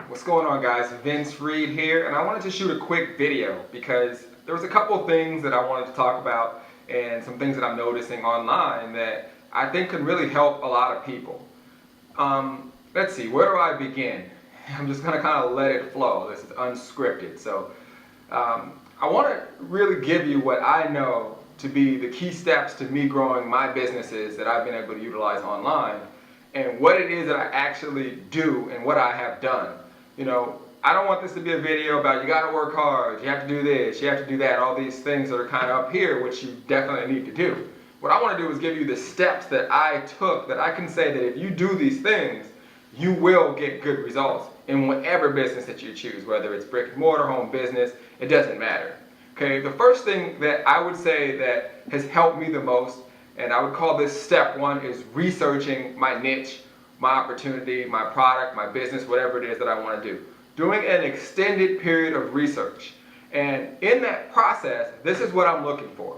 What's going on, guys? Vince Reed here, and I wanted to shoot a quick video because there was a couple things that I wanted to talk about and some things that I'm noticing online that I think can really help a lot of people. Let's see, where do I begin? I'm just going to kind of let it flow. This is unscripted. So I want to really give you what I know to be the key steps to me growing my businesses that I've been able to utilize online, and what it is that I actually do and what I have done. You know, I don't want this to be a video about you got to work hard, you have to do this, you have to do that, all these things that are kind of up here, which you definitely need to do. What I want to do is give you the steps that I took that I can say that if you do these things, you will get good results in whatever business that you choose, whether it's brick and mortar, home business, it doesn't matter. Okay, the first thing that I would say that has helped me the most, and I would call this step one, is researching my niche, my opportunity, my product, my business, whatever it is that I want to do. Doing an extended period of research. And in that process, this is what I'm looking for.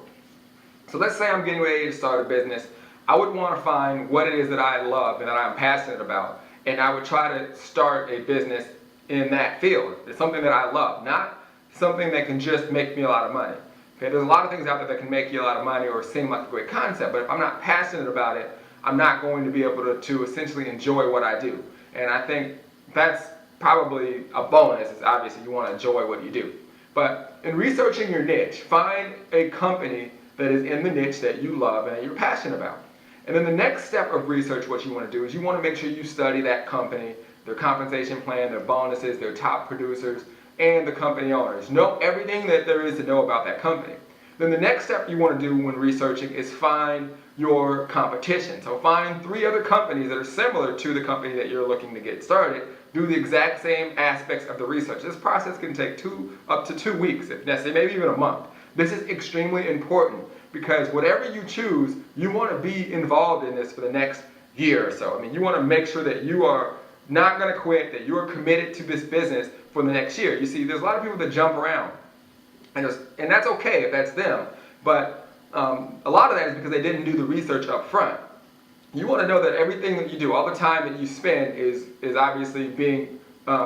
So let's say I'm getting ready to start a business. I would want to find what it is that I love and that I'm passionate about. And I would try to start a business in that field. It's something that I love, not something that can just make me a lot of money. Okay, there's a lot of things out there that can make you a lot of money or seem like a great concept, but if I'm not passionate about it, I'm not going to be able to essentially enjoy what I do. And I think that's probably a bonus, is obviously you want to enjoy what you do. But in researching your niche, find a company that is in the niche that you love and that you're passionate about. And then the next step of research, what you want to do is you want to make sure you study that company, their compensation plan, their bonuses, their top producers, and the company owners. Know everything that there is to know about that company. Then the next step you want to do when researching is find your competition. So find 3 other companies that are similar to the company that you're looking to get started. Do the exact same aspects of the research. This process can take up to 2 weeks, if necessary, maybe even a month. This is extremely important because whatever you choose, you want to be involved in this for the next year or so. I mean, you want to make sure that you are not going to quit, that you are committed to this business for the next year. You see, there's a lot of people that jump around, and that's okay if that's them, but a lot of that is because they didn't do the research up front. You want to know that everything that you do, all the time that you spend is obviously being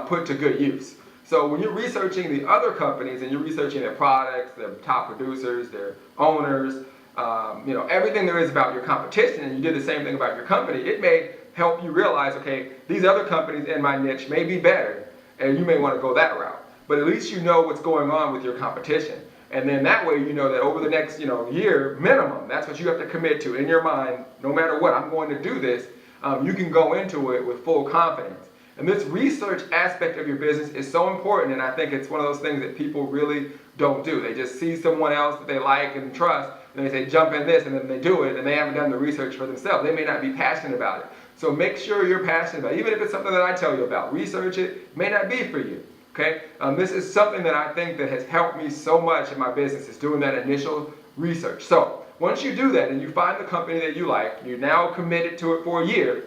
put to good use. So when you're researching the other companies and you're researching their products, their top producers, their owners, everything there is about your competition, and you did the same thing about your company, it may help you realize, okay, these other companies in my niche may be better, and you may want to go that route. But at least you know what's going on with your competition. And then that way you know that over the next year minimum, that's what you have to commit to in your mind. No matter what, I'm going to do this. You can go into it with full confidence. And this research aspect of your business is so important, and I think it's one of those things that people really don't do. They just see someone else that they like and trust, and they say jump in this, and then they do it, and they haven't done the research for themselves. They may not be passionate about it. So make sure you're passionate about it. Even if it's something that I tell you about, research it. It may not be for you. Okay, this is something that I think that has helped me so much in my business, is doing that initial research. So once you do that and you find the company that you like, you're now committed to it for a year.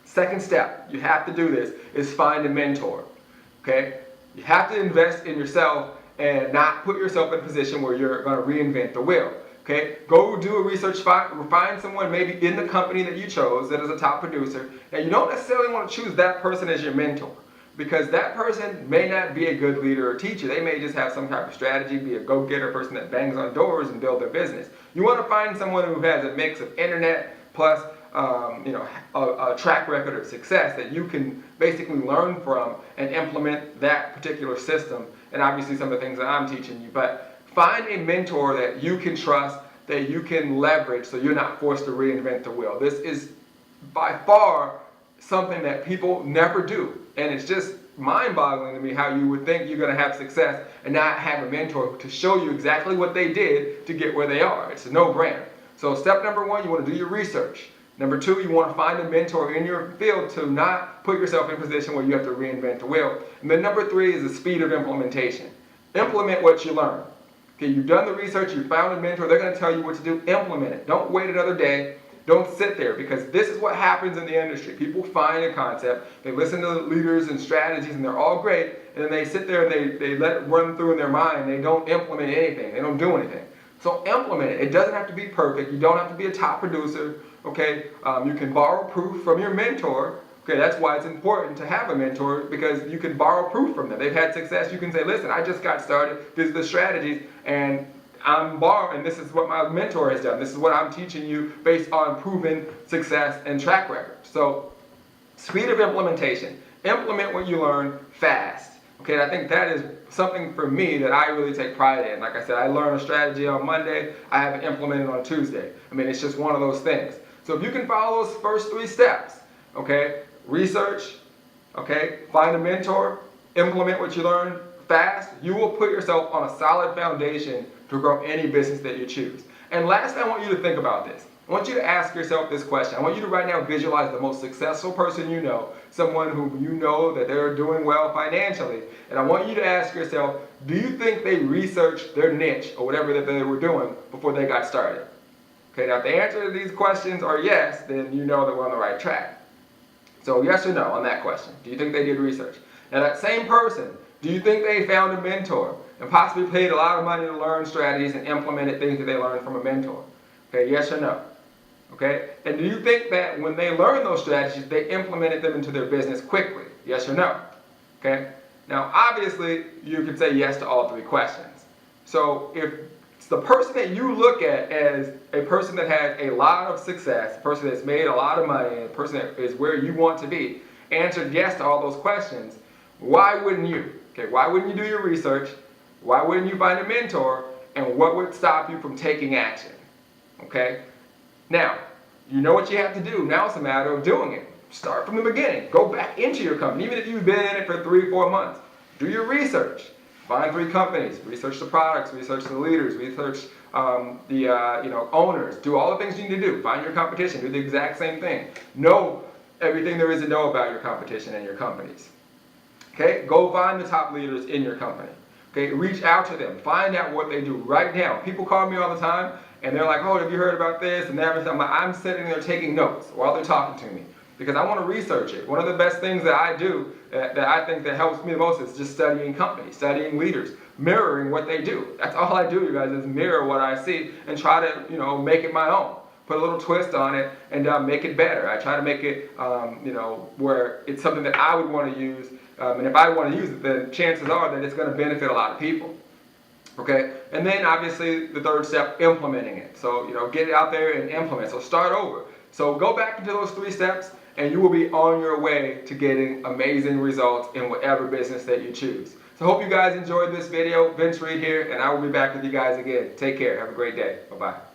Second step, you have to do this, is find a mentor. Okay, you have to invest in yourself and not put yourself in a position where you're going to reinvent the wheel. Okay, go do a research, find someone maybe in the company that you chose that is a top producer. Now you don't necessarily want to choose that person as your mentor, because that person may not be a good leader or teacher. They may just have some type of strategy, be a go-getter person that bangs on doors and build their business. You want to find someone who has a mix of internet plus a track record of success that you can basically learn from and implement that particular system, and obviously some of the things that I'm teaching you. But find a mentor that you can trust, that you can leverage, so you're not forced to reinvent the wheel. This is by far something that people never do, and it's just mind-boggling to me how you would think you're going to have success and not have a mentor to show you exactly what they did to get where they are. It's a no-brainer. So step number 1, you want to do your research. Number 2, you want to find a mentor in your field to not put yourself in a position where you have to reinvent the wheel. And then number 3 is the speed of implementation. Implement what you learn. Okay, you've done the research, you found a mentor, they're going to tell you what to do. Implement it. Don't wait another day. Don't sit there, because this is what happens in the industry. People find a concept, they listen to the leaders and strategies, and they're all great, and then they sit there and they let it run through in their mind. They don't implement anything. They don't do anything. So implement it. It doesn't have to be perfect. You don't have to be a top producer. Okay, you can borrow proof from your mentor, Okay, that's why it's important to have a mentor, because you can borrow proof from them. They've had success. You can say, listen, I just got started. These are the strategies, and I'm borrowing. This is what my mentor has done. This is what I'm teaching you based on proven success and track record. So, speed of implementation. Implement what you learn fast. Okay, I think that is something for me that I really take pride in. Like I said, I learn a strategy on Monday. I have it implemented on Tuesday. I mean, it's just one of those things. So if you can follow those first 3 steps, okay, research, okay, find a mentor, implement what you learn fast, you will put yourself on a solid foundation to grow any business that you choose. And lastly, I want you to think about this. I want you to ask yourself this question. I want you to right now visualize the most successful person you know, someone who you know that they're doing well financially. And I want you to ask yourself, do you think they researched their niche or whatever that they were doing before they got started? Okay, now if the answer to these questions are yes, then you know that we're on the right track. So yes or no on that question. Do you think they did research? Now that same person, do you think they found a mentor and possibly paid a lot of money to learn strategies and implemented things that they learned from a mentor? Okay, yes or no? Okay, and do you think that when they learned those strategies, they implemented them into their business quickly? Yes or no? Okay, now obviously you can say yes to all 3 questions. So if it's the person that you look at as a person that has a lot of success, a person that's made a lot of money, a person that is where you want to be, answered yes to all those questions, why wouldn't you? Okay, why wouldn't you do your research? Why wouldn't you find a mentor? And what would stop you from taking action? Okay? Now, you know what you have to do. Now it's a matter of doing it. Start from the beginning. Go back into your company, even if you've been in it for 3-4 months. Do your research. Find 3 companies. Research the products. Research the leaders. Research the owners. Do all the things you need to do. Find your competition. Do the exact same thing. Know everything there is to know about your competition and your companies. Okay? Go find the top leaders in your company. Okay? Reach out to them. Find out what they do right now. People call me all the time. And they're like, oh, have you heard about this? And everything. I'm sitting there taking notes while they're talking to me because I want to research it. One of the best things that I do that I think that helps me the most is just studying companies, studying leaders, mirroring what they do. That's all I do, you guys, is mirror what I see and try to, make it my own. Put a little twist on it and make it better. I try to make it, where it's something that I would want to use. And if I want to use it, then chances are that it's going to benefit a lot of people. Okay, and then obviously the 3rd step, implementing it. So, get it out there and implement. So start over. So go back into those 3 steps and you will be on your way to getting amazing results in whatever business that you choose. So hope you guys enjoyed this video. Vince Reed here, and I will be back with you guys again. Take care. Have a great day. Bye-bye.